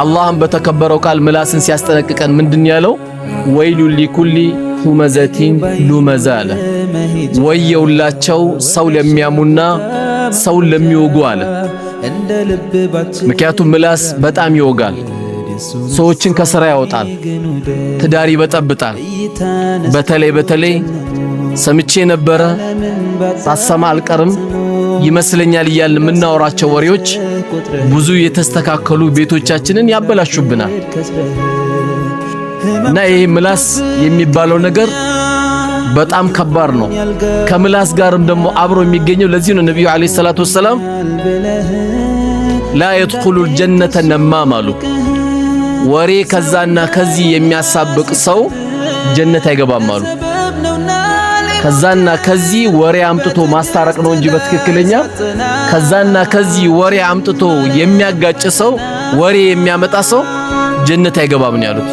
አላህም በተከበረው ቃል ምላስን ሲያስጠነቅቀን ምንድን ያለው? ወይሉ ሊኩሊ ሁመዘቲን ሉመዛ አለ። ወየውላቸው ሰው ለሚያሙና ሰው ለሚወጉ አለ። ምክንያቱም ምላስ በጣም ይወጋል፣ ሰዎችን ከሥራ ያወጣል፣ ትዳር ይበጠብጣል። በተለይ ሰምቼ ነበረ ሳሰማ አልቀርም ይመስለኛል እያልን የምናወራቸው ወሬዎች ብዙ የተስተካከሉ ቤቶቻችንን ያበላሹብናል። እና ይሄ ምላስ የሚባለው ነገር በጣም ከባድ ነው። ከምላስ ጋርም ደግሞ አብሮ የሚገኘው ለዚህ ነው ነብዩ አለይሂ ሰላቱ ወሰለም ላ የድኹሉል ጀነተ ነማም አሉ። ወሬ ከዛና ከዚህ የሚያሳብቅ ሰው ጀነት አይገባም አሉ። ከዛና ከዚህ ወሬ አምጥቶ ማስታረቅ ነው እንጂ በትክክለኛ ከዛና ከዚህ ወሬ አምጥቶ የሚያጋጭ ሰው ወሬ የሚያመጣ ሰው ጀነት አይገባም ነው ያሉት።